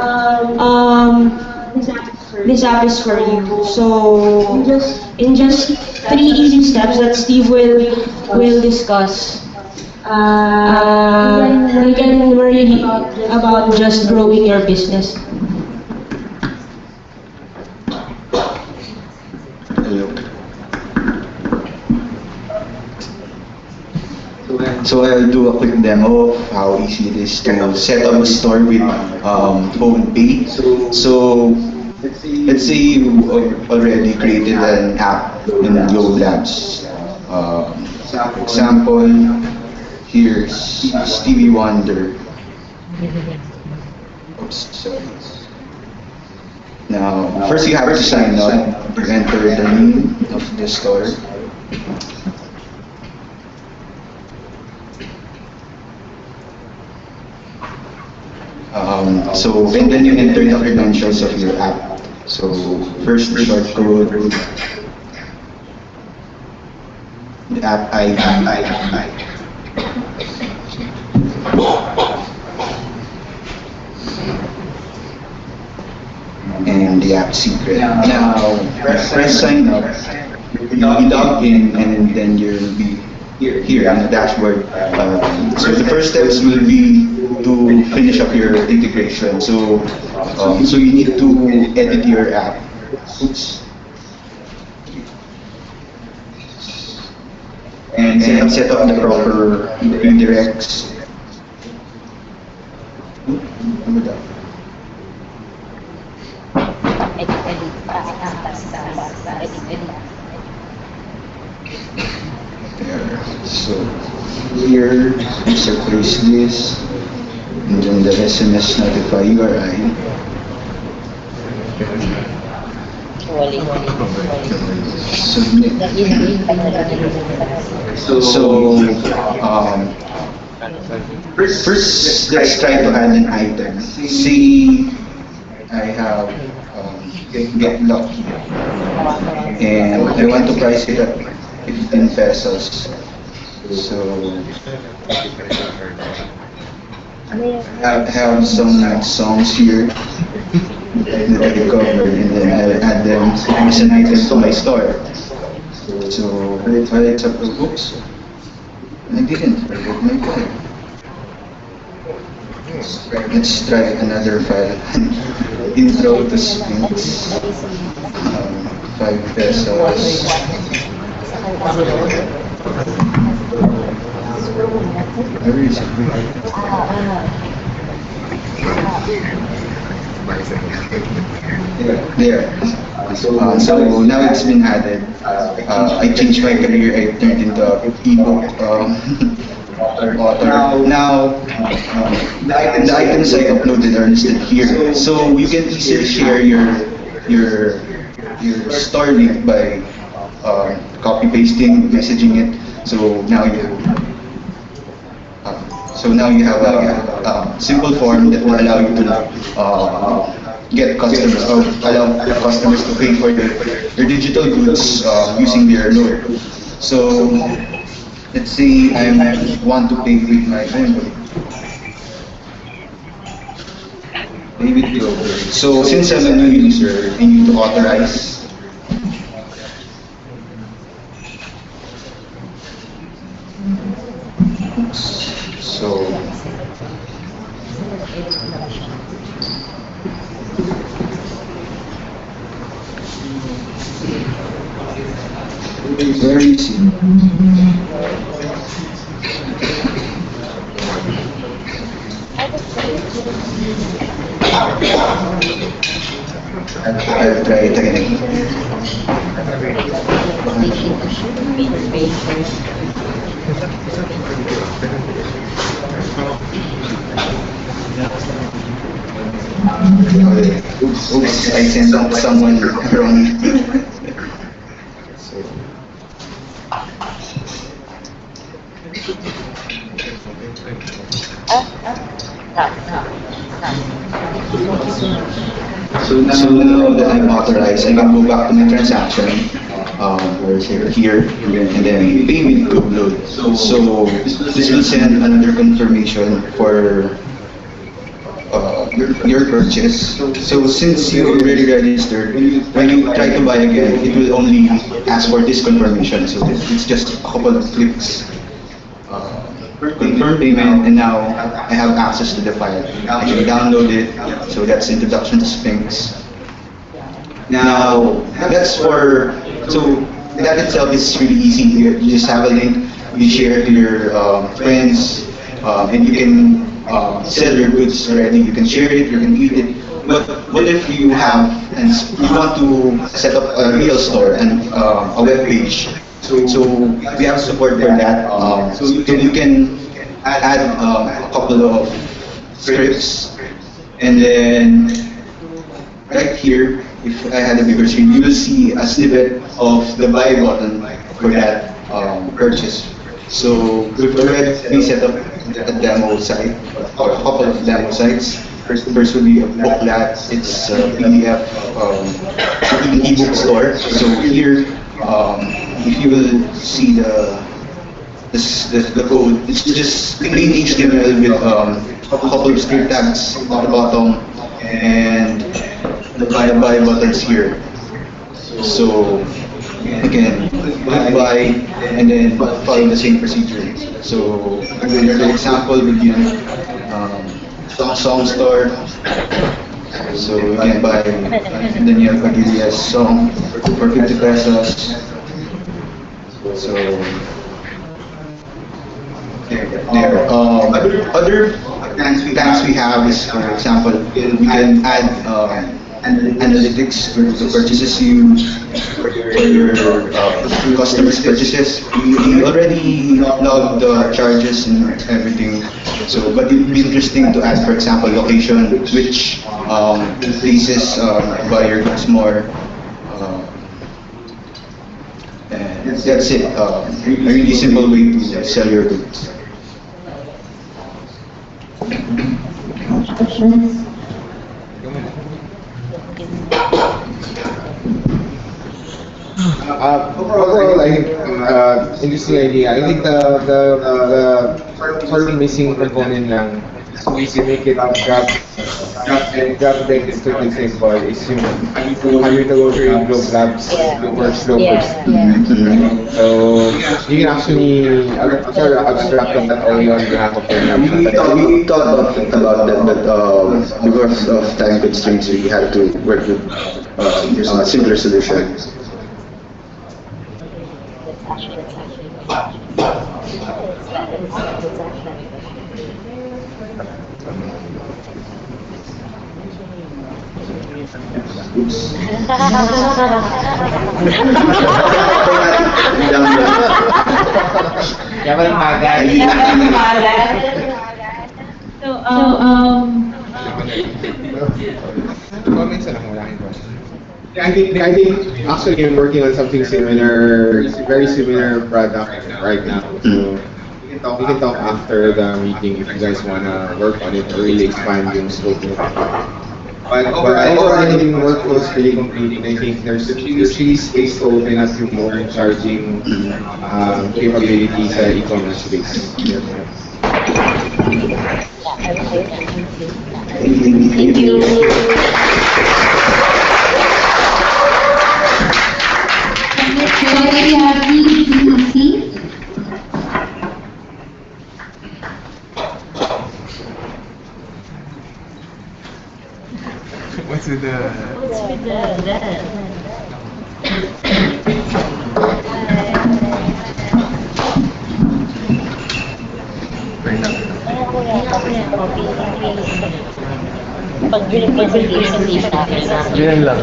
this app is for you. So in just 3 easy steps that Steve will discuss, you can worry about just growing your business. So I'll do a quick demo of how easy it is to set up a store with phone pay. So let's say you already created an app in Yo Labs. Example, here's Stevie Wonder. Oops, sorry. Now, first you have to sign up, enter the name of the store. And then you enter the credentials of your app. So first the short code, the app ID, and the app secret. Now press sign up, you log in, and then you'll be here on the dashboard. So the first steps will be to finish up your integration. So you need to edit your app. Oops. And set up the proper redirects. So here, place this, and then the SMS notify URI. Submit. First, let's try to add an item. See, I have get lucky, and I want to price it at 15 pesos. So I have some nice songs here that I covered, and then I'll add them as an item to my store. So I accept the books. I didn't forget my card. Let's try another file. Intro to Sphinx. 5 pesos. Where is it? There. So now it's been added. I changed my career. I turned into an ebook author. Now the items I uploaded are listed here. So you can easily share your store link by copy pasting, messaging it. So now you have a simple form that will allow you to get customers or allow customers to pay for their digital goods using their loan. So let's say I want to pay with my own loan. So since I'm a new user, I need to authorize. So very easy. I'll try it again. Oops, I sent out someone wrong. So. So now that I'm authorized, I can go back to my transaction, or here, and then pay with group load. So this will send another confirmation for your purchase. So since you already registered, when you try to buy again, it will only ask for this confirmation. So it's just a couple of clicks. Confirm payment, and now I have access to the file. I can download it. So that's introduction to Sphinx. Now that's for, so that itself is really easy. You just have a link, you share it to your friends, and you can sell your goods already. You can share it, you can eat it. But what if you have and you want to set up a real store and a web page? So we have support for that. So you can add a couple of scripts, and then right here, if I had a bigger screen, you will see a snippet of the buy button for that purchase. So we've already set up a demo site or a couple of demo sites. First will be a booklet. It's a PDF ebook store. So here, if you will see the code, it's just plain HTML with a couple of script tags at the bottom and the buy buttons here. So again, click buy and then follow the same procedure. So the example would be song store. So you can buy the Neil Padillas song for 50 pesos. So there. Other plans we have is, for example, we can add analytics for the purchases you for your customers' purchases. We already logged the charges and everything. So, but it would be interesting to add, for example, location, which places buy your goods more. And that's it. A really simple way to sell your goods. Overall, I think interesting idea. I think the sort of missing component lang is to make it grab deck is totally simple. Is yung having to go through your globe labs for slow first. So you can actually sort of abstract on that only on behalf of your lab. We thought about that, but because of time constraints, we had to work with a simpler solution. Oops. So, comments lang, wala kang question. I think actually I'm working on something similar, very similar product right now. So we can talk after the meeting if you guys wanna work on it or really expand yung scope. But overall, I think workflow is really complete. I think there's really space to open up yung more charging capabilities sa e-commerce space. Thank you. So if you have PEC, What's with the... Pag presentation di siya, Ganyan lang.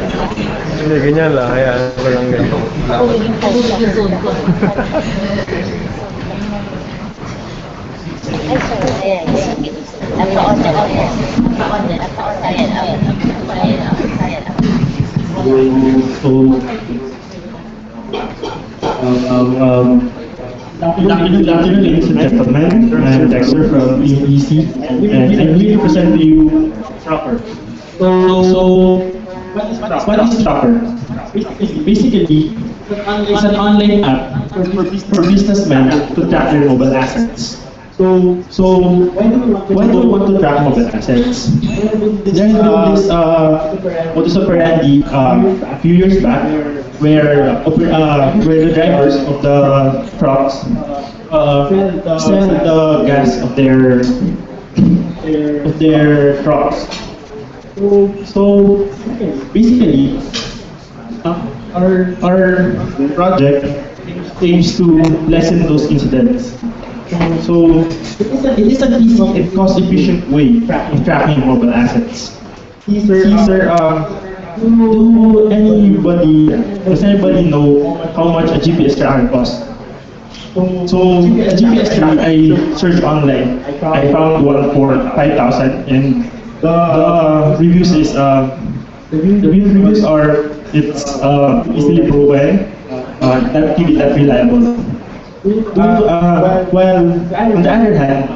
Hindi, ganyan lang. Hayaan ko lang ganyan. ako yung phone ko. Ay, sorry. Ayan. Ang taon na. Ayan. Good afternoon, ladies and gentlemen. I'm Dexter from EMEC, and I'm here to present to you Trapper. So what is Trapper? Basically, it's an online app for businessmen to track their mobile assets. So why do we want to track mobile assets? There has been this modus operandi a few years back where the drivers of the trucks sell the gas of their trucks. So basically, our project aims to lessen those incidents. So it is an easy and cost-efficient way of tracking mobile assets. Does anybody know how much a GPS tracker costs? So a GPS tracker, I searched online. I found one for 5,000, and the reviews are it's easily proven, that keep it that reliable. Well, on the other hand,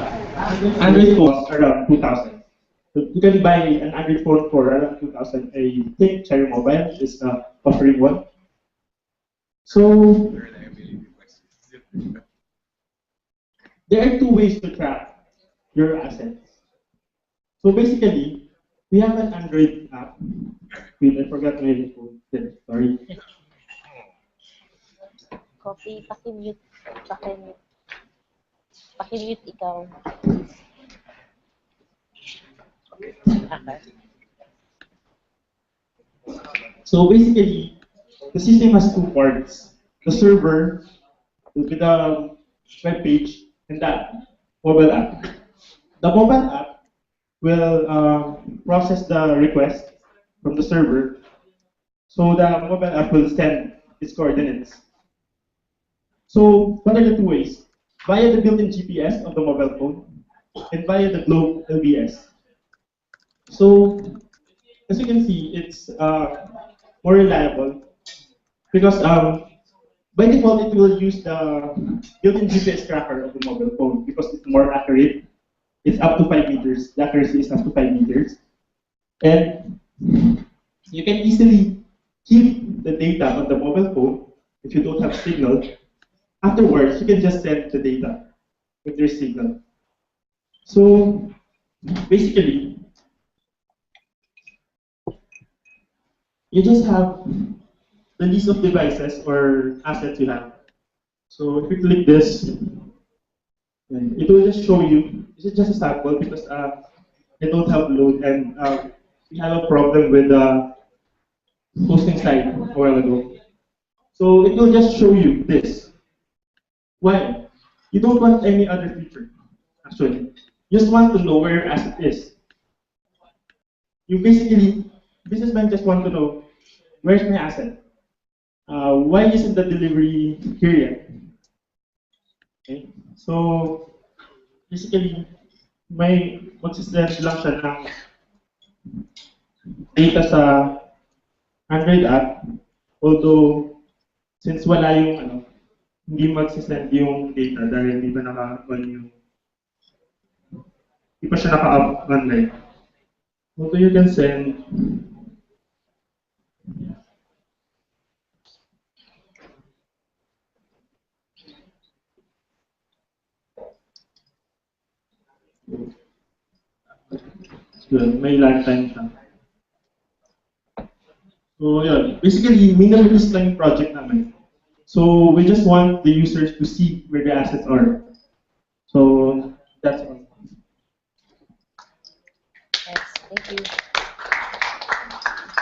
Android phones are around 2,000. So you can buy an Android phone for around 2,000. I think Cherry Mobile is offering one. So there are two ways to track your assets. So basically, we have an Android app. Wait, I forgot my phone. Sorry. Copy, pakimute. Pakimute ikaw. So basically, the system has two parts. The server will be the web page and that mobile app. The mobile app will process the request from the server. So the mobile app will send its coordinates. So what are the two ways? Via the built-in GPS of the mobile phone and via the Globe LBS. So as you can see, it's more reliable because by default it will use the built-in GPS tracker of the mobile phone because it's more accurate. It's up to 5 meters. The accuracy is up to 5 meters, and you can easily keep the data on the mobile phone if you don't have signal. Afterwards, you can just send the data with your signal. So basically, you just have the list of devices or assets you have. So if you click this, it will just show you. This is just a sample because I don't have load and we have a problem with the hosting site a while ago. So it will just show you this. Why? You don't want any other feature, actually. You just want to know where your asset is. You basically, businessmen just want to know, where's my asset? Why isn't the delivery here yet? Okay. So basically, may magsisend lang siya ng data sa Android app, although since wala yung hindi magsisend yung data dahil hindi pa naka-on yung hindi pa siya naka-up online. Although you can send Yun, may lifetime siya. So yun, basically minimalist lang yung project namin. So we just want the users to see where the assets are. So that's all. Yes, thank you.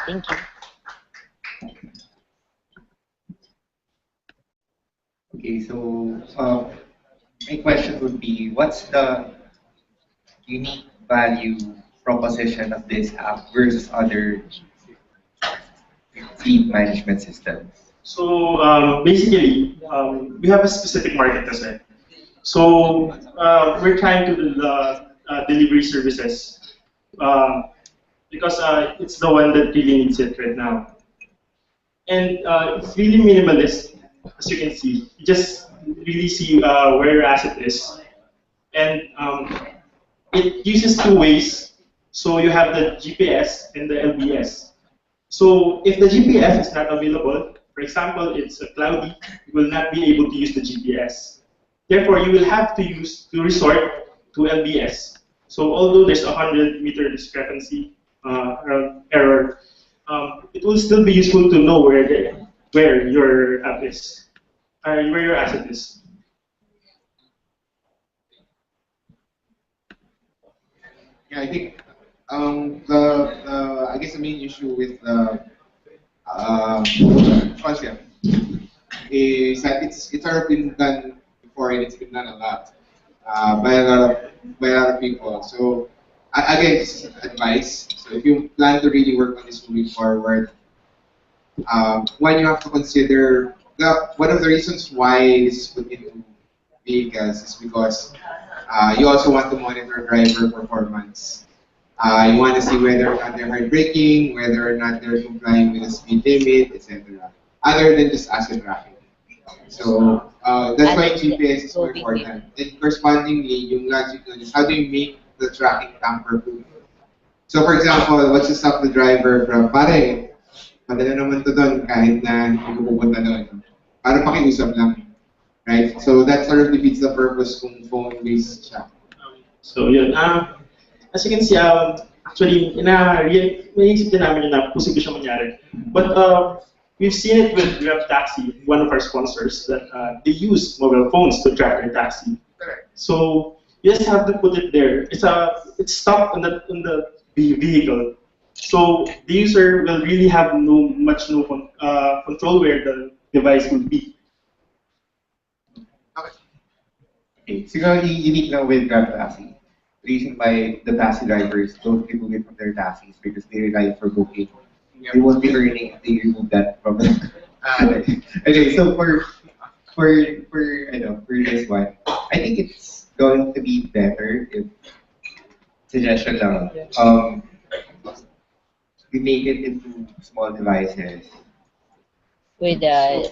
Thank you. Okay, so my question would be, what's the unique value proposition of this app versus other fleet management systems? So basically, we have a specific market kasi. So we're trying to do the delivery services because it's the one that really needs it right now. And it's really minimalist, as you can see. You just really see where your asset is. And it uses two ways. So you have the GPS and the LBS. So if the GPS is not available, for example, it's cloudy, you will not be able to use the GPS. Therefore, you will have to resort to LBS. So although there's a 100-meter discrepancy error, it will still be useful to know where your app is, where your asset is. Yeah, I think I guess the main issue with the concept is that it's already been done before and it's been done a lot by a lot of people. So again, this is advice. So if you plan to really work on this moving forward, one you have to consider one of the reasons why this is put into vehicles is because you also want to monitor driver performance. You want to see whether or not they're hard braking, whether or not they're complying with the speed limit, etc. Other than just asset tracking. So that's why GPS is so important. And correspondingly, yung logic nun is how do you make the tracking tamper-proof? So for example, what's to stop the driver from, pare, madala naman to doon kahit na hindi ko pupunta doon. Para pakiusap lang. Right? So that sort of defeats the purpose kung phone-based siya. So yun, as you can see, actually, naisip din namin na posible siya mangyari. But we've seen it with Grab Taxi, one of our sponsors, that they use mobile phones to track their taxi. So you just have to put it there. It's stuck on the vehicle. So the user will really have no control where the device will be. Okay, siguro unique lang with Grab Taxi. The reason why the taxi drivers don't remove it from their taxis because they rely for booking. They won't be earning if they remove that from it. Okay, so for this one, I think it's going to be better if suggestion lang. We make it into small devices. With the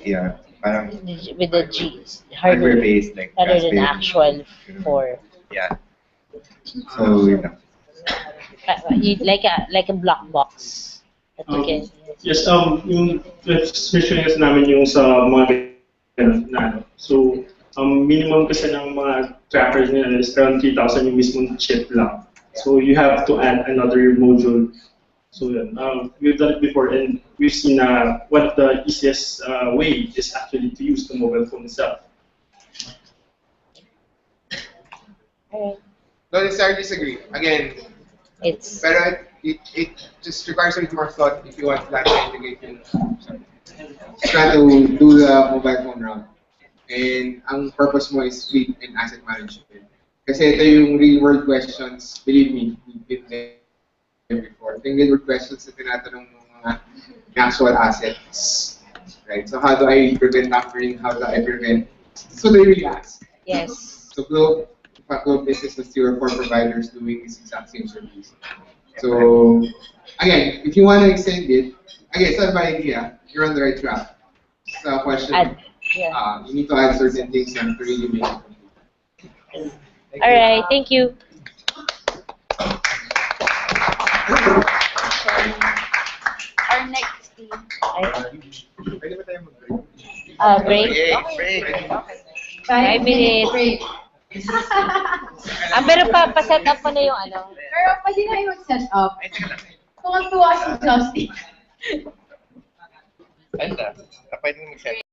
parang with the hardware based like rather than actual for. Yeah. So like a black box that you can. Yes, yung special kasi namin yung sa mga na. So minimum kasi ng mga trackers nila is around 3,000 yung mismong chip lang. So you have to add another module. So we've done it before, and we've seen one of the easiest way is actually to use the mobile phone itself. Don't necessarily disagree. Again, pero it just requires a little more thought if you want to integrate try to do the mobile phone route. And ang purpose mo is fleet and asset management. Kasi ito yung real world questions, believe me, we've been there before. Yung real world questions na tinatanong ng mga actual assets. Right? So how do I prevent tampering? How do I prevent? So they really ask. Yes. So Globe business was your core providers doing this exact same service. So again, if you want to extend it, again, it's not my idea. You're on the right track. It's a question. You need to add certain things to really make it complete. All right, thank you. Our next team. Break. 5 minutes. Break. Pero pa-set up mo na yung ano. Pero pwede na yung set up. Tuwang-tuwa si Justin. Ayun na. Pwede mag-set